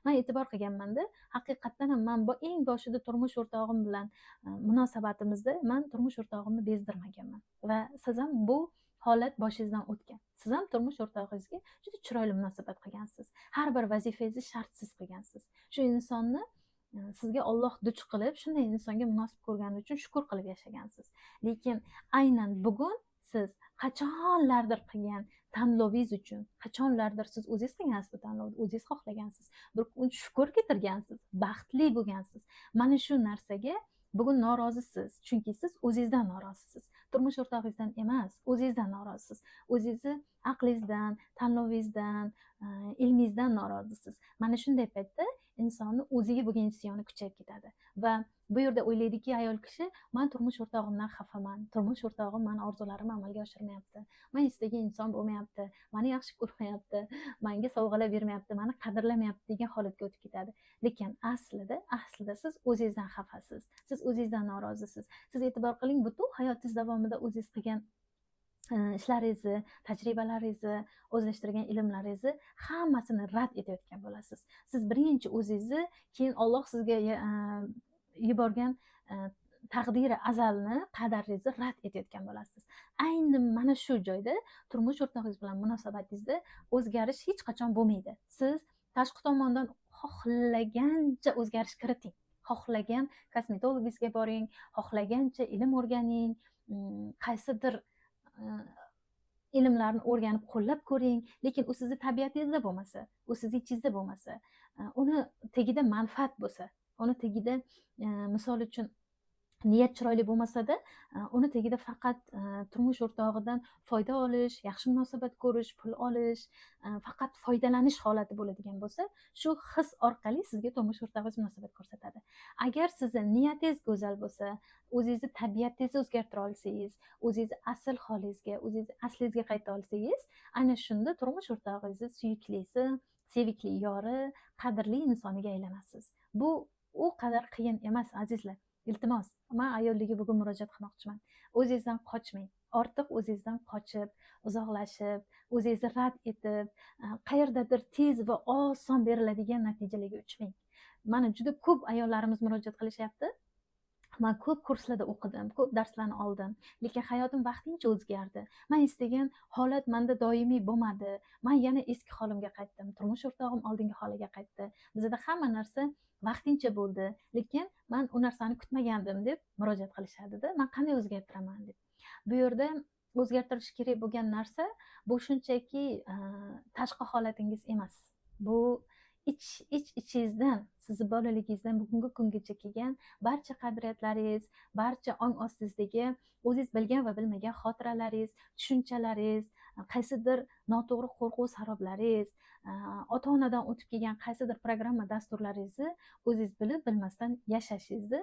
man e'tibor qilganmanda, haqiqatdan ham man eng boshida turmush o'rtog'im bilan munosabatimizda man turmush o'rtog'imni bezdirmaganman va siz ham bu holat boshingizdan o'tgan. Siz ham turmush o'rtog'ingizga juda chiroyli munosabat qilgansiz. Har bir vazifangizni shartsiz qilgansiz. Shu insonni sizga Alloh duch qilib, shunday insonga munosib ko'rgani uchun shukr qilib yashagansiz. Lekin aynan bugun siz qachonlardir qilgan tanlovingiz uchun, qachonlardir siz o'zingiz qilgansiz bu tanlovni, o'zingiz xohlagansiz, bir kun shukr keltirgansiz, baxtli bo'lgansiz. Mana shu narsaga bugun norozisiz, chunki siz o'zingizdan norozisiz. Turmush o'rtog'ingizdan emas, o'zingizdan norozisiz. O'zingizni aqlingizdan, tanlovingizdan, ilmingizdan norozisiz. Mana shunday paytda insonni o'ziga bo'lgan isyoni kuchayib ketadi va bu yerda o'ylaydiki ayol kishi, man turmush o'rtog'imdan xafaman, turmush o'rtog'im mani orzularimni amalga oshirmayapti, man istagan inson bo'lmayapti, mani yaxshi ko'rmayapti, menga sovg'alar bermayapti, mani qadrlamayapti degan holatga o'tib ketadi. Lekin aslida siz o'zingizdan xafasiz, siz o'zingizdan norozisiz. Siz e'tibor qiling, butun hayotingiz davomida o'zingiz qilgan ishlaringizni, tajribalaringizni, o'zlashtirgan ilmlaringizni hammasini rad etayotgan bo'lasiz. Siz birinchi o'zingizni, keyin Alloh sizga yuborgan taqdiri azalni, qadaringizni rad etayotgan bo'lasiz. Ayni mana shu joyda turmush o'rtog'ingiz bilan munosabatingizda o'zgarish hech qachon bo'lmaydi. Siz tashqi tomondan xohlagancha o'zgarish kiriting. Xohlagan kosmetologingizga boring, xohlagancha ilm o'rganing, qaysidir ilmlarni o'rganib qo'llab ko'ring, lekin u sizni tabiatingizda bo'lmasa, u sizni ichingizda bo'lmasa, uni tagida manfaat bo'lsa, uni tagida misol uchun niyat chiroyli bo'lmasa-da, uni tagida faqat turmush o'rtog'idan foyda olish, yaxshi munosabat ko'rish, pul olish, faqat foydalanish holati bo'ladigan bo'lsa, shu his orqali sizga turmush o'rtog'ingiz munosabat ko'rsatadi. Agar sizni niyatingiz go'zal bo'lsa, o'zingizni tabiatingizni o'zgartira olsangiz, o'zingizni asl holingizga, o'zingizni aslingizga qayta olsangiz, ana shunda turmush o'rtog'ingizni suyuklisi, sevikli yori, qadrli insoniga aylanasiz. Bu u qadar qiyin emas, azizlar. Iltimos, men ayollarga bugun murojaat qilmoqchiman. O'zingizdan qochmang. Ortiq o'zingizdan qochib, uzoqlashib, o'zingizni rad etib, qayerdadir tez va oson beriladigan natijalarga uchmang. Mana juda ko'p ayollarimiz murojaat qilishyapti. Men ko'p kurslarda o'qidim, ko'p darslarni oldim, lekin hayotim vaqtincha o'zgardi. Men istagan holat menda doimiy bo'lmadi. Men yana eski holimga qaytdim. Turmush o'rtog'im oldingi holiga qaytdi. Bizda hamma narsa vaqtincha bo'ldi, lekin men u narsani kutmagandim deb murojaat qilishadi-da. Men qanday o'zgartiraman deb. Bu yerda o'zgartirish kerak bo'lgan narsa bu shunchaki tashqi holatingiz emas. Bu ichingizdan, sizni bolaligingizdan bugungi kungacha kelgan barcha qadriyatlaringiz, barcha ong ostingizdagi o'zingiz bilgan va bilmagan xotiralaringiz, tushunchalaringiz, qaysidir noto'g'ri qo'rquv saroblaringiz, ota-onadan o'tib kelgan qaysidir programma dasturlaringizni o'zingiz bilib bilmasdan yashashingizni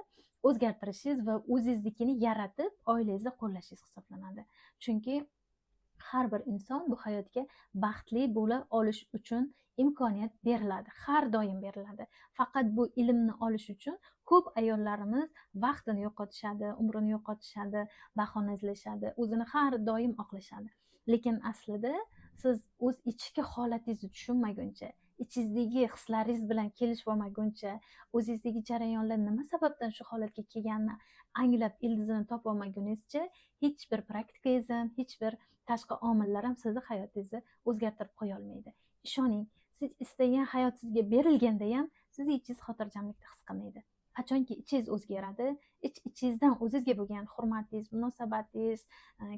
o'zgartirishingiz va o'zingiznikini yaratib oilangizni qo'llashingiz hisoblanadi. Chunki har bir inson bu hayotga baxtli bo'la olish uchun imkoniyat beriladi, har doim beriladi. Faqat bu ilmni olish uchun ko'p ayollarimiz vaqtini yo'qotishadi, umrini yo'qotishadi, bahona izlashadi, o'zini har doim oqlashadi. Lekin aslida siz o'z ichki holatingizni tushunmaguncha, ichingizdagi hislaringiz bilan kelishib olmaguncha, o'zingizdagi jarayonlar nima sababdan shu holatga kelganini anglab, ildizini topa olmaguningizcha, hech bir praktikangiz ham, hech bir tashqi omillar ham sizni hayotingizni o'zgartirib qo'ya olmaydi. Ishoning, siz istagan hayot sizga berilganda ham sizni ichingiz xotirjamlikda his qilmaydi. Qachonki ichingiz o'zgaradi, ichingizdan o'zingizga bo'lgan hurmatingiz, munosabatingiz,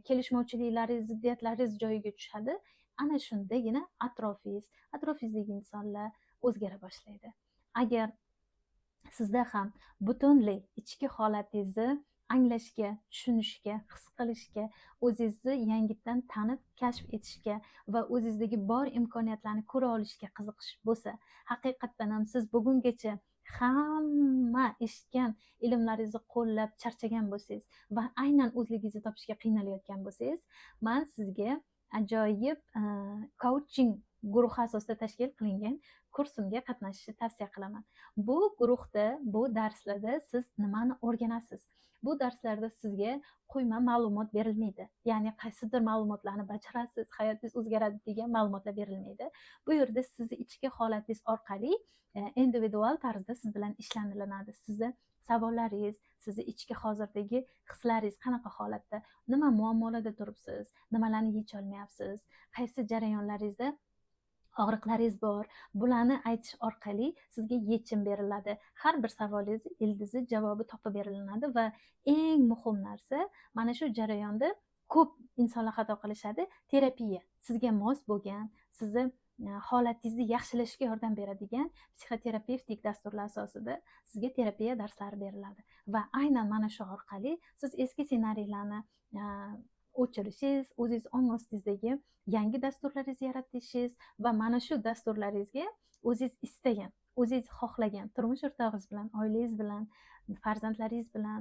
kelishmovchiliklaringiz, ziddiyatlaringiz joyiga tushadi, ana shundagina atrofingizdagi insonlar o'zgara boshlaydi. Agar sizda ham butunlay ichki holatingizni anglashga, tushunishga, his qilishga, o'zingizni yangitdan tanib, kashf etishga va o'zingizdagi bor imkoniyatlarni ko'ra olishga qiziqish bo'lsa, haqiqatdan ham siz bugungacha hamma eshitgan ilmlaringizni qo'llab charchagan bo'lsangiz va aynan o'zligingizni topishga qiynalayotgan bo'lsangiz, men sizga ajoyib coaching guruhi asosida tashkil qilingan kursimga qatnashishni tavsiya qilaman. Bu guruhda, bu darslarda siz nimani o'rganasiz? Bu darslarda sizga quyma ma'lumot berilmaydi. Ya'ni qaysidir ma'lumotlarni bajarasiz, hayotingiz o'zgaradi degan ma'lumotlar berilmaydi. Bu yerda sizni ichki holatingiz orqali individual tarzda siz bilan ishlanilinadi. Sizni savollaringiz, sizni ichki hozirdagi hislaringiz qanaqa holatda, nima muammolarda turibsiz, nimalarni yecholmayapsiz, qaysi jarayonlaringizda og'riqlaringiz bor, bularni aytish orqali sizga yechim beriladi. Har bir savolingiz ildizi javobi topib berilinadi va eng muhim narsa, mana shu jarayonda ko'p insonlar xato qilishadi, terapiya. Sizga mos bo'lgan, sizni holatingizni yaxshilashga yordam beradigan psixoterapevtik dasturlar asosida sizga terapiya darslari beriladi va aynan mana shu orqali siz eski ssenariylarni o'chirishingiz, o'zingiz ong ostingizdagi yangi dasturlaringizni yaratishingiz va mana shu dasturlaringizga o'zingiz istagan, o'zingiz xohlagan turmush o'rtog'ingiz bilan, oilangiz bilan, farzandlaringiz bilan,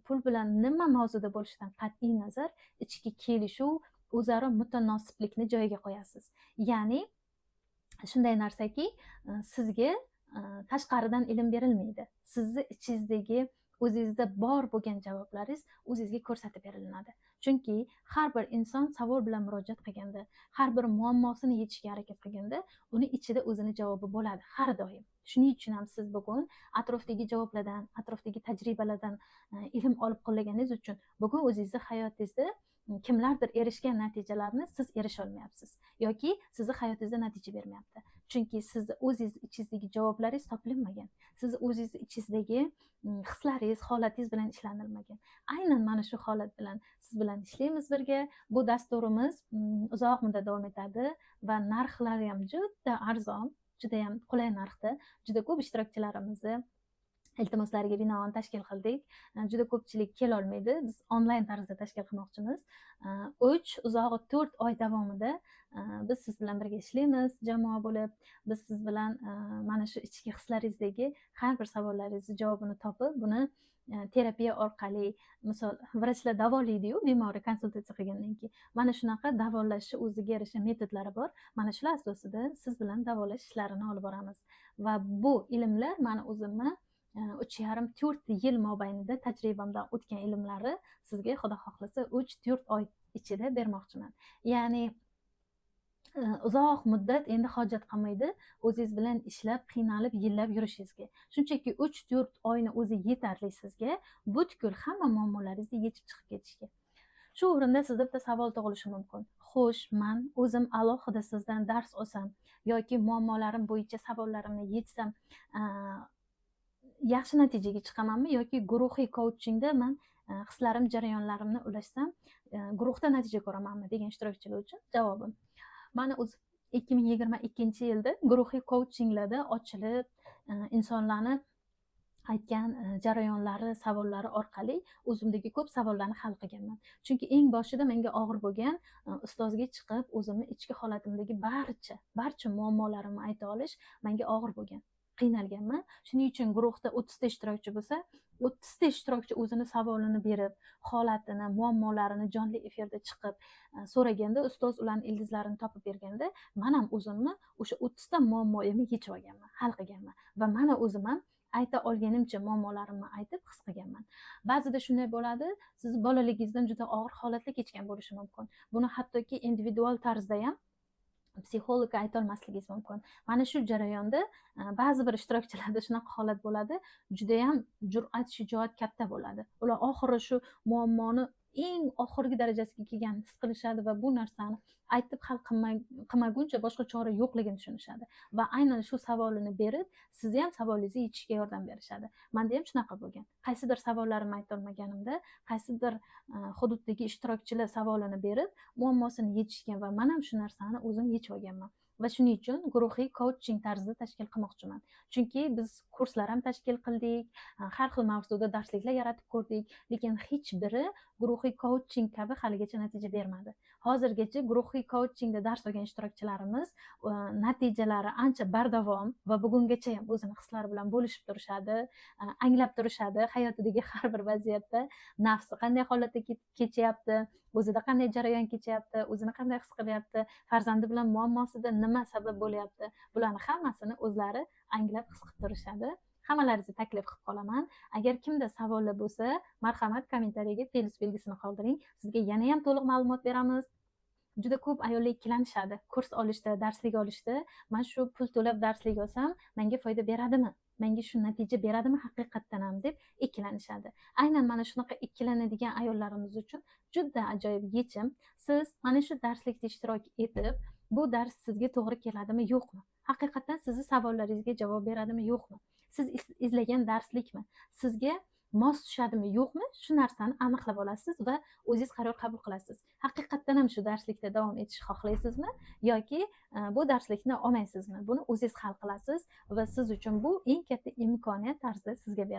pul bilan nima mavzuda bo'lishidan qat'iy nazar ichki kelishuv, o'zaro mutanosiblikni joyiga qo'yasiz. Ya'ni shunday narsaki, sizga tashqaridan ilm berilmaydi. Sizni ichingizdagi o'zingizda bor bo'lgan javoblaringiz o'zingizga ko'rsatib beriladi. Chunki har bir inson savol bilan murojaat qilganda, har bir muammosini yechishga harakat qilganda, uni ichida o'zini javobi bo'ladi har doim. Shuning uchun ham siz bugun atrofdagi javoblardan, atrofdagi tajribalardan ilm olib qo'llaganingiz uchun bugun o'zingizda hayotingizda kimlardir erishgan natijalarni siz erisha olmayapsiz yoki sizni hayotingizda natija bermayapti. Chunki sizni o'zingiz ichingizdagi javoblaringiz topilmagan. Siz o'zingiz ichingizdagi hislaringiz, holatingiz bilan ishlanilmagan. Aynan mana shu holat bilan siz bilan ishlaymiz birga. Bu dasturimiz uzoq muddat davom etadi va narxlari ham juda arzon, juda ham qulay narxda. Juda ko'p ishtirokchilarimizni iltimoslariga binoan tashkil qildik. Juda ko'pchilik kela olmaydi. Biz onlayn tarzda tashkil qilmoqchimiz. 3 4 oy davomida biz siz bilan birga ishlaymiz, jamoa bo'lib. Biz siz bilan mana shu ichki hislaringizdagi har bir savollaringizni javobini topib, buni terapiya orqali, misol vrachlar davolaydi-yu, bemorni konsultatsiya qilgandan keyin. Mana shunaqa davolashni o'ziga yarasha metodlari bor. Mana shular asosida siz bilan davolash ishlarini olib boramiz. Va bu ilmlar meni o'zimni 3,5-4 yil mobaynida tajribamdan o'tgan ilmlarni sizga xudo xohlasa 3-4 oy ichida bermoqchiman. Ya'ni uzoq muddat endi hojat qolmaydi o'zingiz bilan ishlab, qiynalib, yillab yurishingizga. Shunchaki 3-4 oyni o'zi yetarli sizga butkul hamma muammolaringizni yechib chiqib ketishga. Shu o'rinda sizda bitta savol tug'ilishi mumkin. Xo'sh, men o'zim alohida sizdan dars olsam yoki muammolarim bo'yicha savollarimni yechsam, yaxshi natijaga chiqamanmi yoki guruhiy coachingda men hislarim, jarayonlarimni ulashsam guruhda natija ko'ramanmi degan ishtirokchilar uchun javobim. Mana o'zim 2022-yilda guruhiy coachinglarda ochilib, insonlarni aytgan jarayonlari, savollari orqali o'zimdagi ko'p savollarni hal qilganman. Chunki eng boshida menga og'ir bo'lgan ustozga chiqib, o'zimni ichki holatimdagi barcha muammolarimni ayta olish menga og'ir bo'lgan. Qiynalganman. Shuning uchun guruhda 30 ta ishtirokchi bo'lsa, 30 ta ishtirokchi o'zini savolini berib, holatini, muammolarini jonli efirda chiqib so'raganda, ustoz ularning ildizlarini topib berganda, men ham o'zimni o'sha 30 ta muammoimni yechib olganman, hal qilganman va mana o'zim ham ayta olganimcha muammolarimni aytib his qilganman. Ba'zida shunday bo'ladi, siz bolaligingizdan juda og'ir holatlar kechgan bo'lishi mumkin. Buni hattoki individual tarzda ham psixologga ayta olmasligingiz mumkin. Mana shu jarayonda ba'zi bir ishtirokchilarda shunaqa holat bo'ladi, juda ham jur'at, shijoat katta bo'ladi. Ular oxiri shu muammoni eng oxirgi darajasiga kelganini his qilishadi va bu narsani aytib hal qilmaguncha boshqa chora yo'qligini tushunishadi va aynan shu savolini berib, sizni ham savolingizni yechishga yordam berishadi. Menda ham shunaqa bo'lgan. Qaysidir savollarimni ayta olmaganimda, qaysidir hududdagi ishtirokchilar savolini berib, muammosini yechishgan va men ham shu narsani o'zim yechib olganman. va shuning uchun guruhiy coaching tarzida tashkil qilmoqchiman. Chunki biz kurslar ham tashkil qildik, har xil mavzuda darsliklar yaratib ko'rdik, lekin hech biri guruhiy coaching kabi haligacha natija bermadi. Hozirgacha guruhiy coachingda dars olgan ishtirokchilarimiz natijalari ancha bardavom va bugungacha ham o'zini hislari bilan bo'lishib turishadi, anglab turishadi hayotidagi har bir vaziyatda nafsi qanday holatda kechyapti, o'zida qanday jarayon kechyapti, o'zini qanday his qilyapti, farzandi bilan muammosida nima sabab bo'lyapti, bularni hammasini o'zlari anglab his qilib turishadi. Hammalaringizni taklif qilib qolaman. Agar kimda savollar bo'lsa, marhamat kommentariyaga plus belgisini qoldiring. Sizga yana ham to'liq ma'lumot beramiz. Juda ko'p ayollar ikkilanishadi kurs olishda, darslik olishda. Men shu pul to'lab darslik olsam, menga foyda beradimi? Menga shu natija beradimi haqiqatdan ham deb ikkilanishadi. Aynan mana shunaqa ikkilanadigan ayollarimiz uchun juda ajoyib yechim. Siz mana shu darslikda ishtirok etib, bu dars sizga to'g'ri keladimi, yo'qmi? Haqiqatan sizni savollaringizga javob beradimi, yo'qmi? Siz izlagan darslikmi? Sizga mos tushadimi, yo'qmi? Shu narsani aniqlab olasiz va o'zingiz qaror qabul qilasiz. Haqiqatdan ham shu darslikda davom etishni xohlaysizmi yoki bu darslikni olmaysizmi? Buni o'zingiz hal qilasiz va siz uchun bu eng katta imkoniyat tarzida sizga beriladi.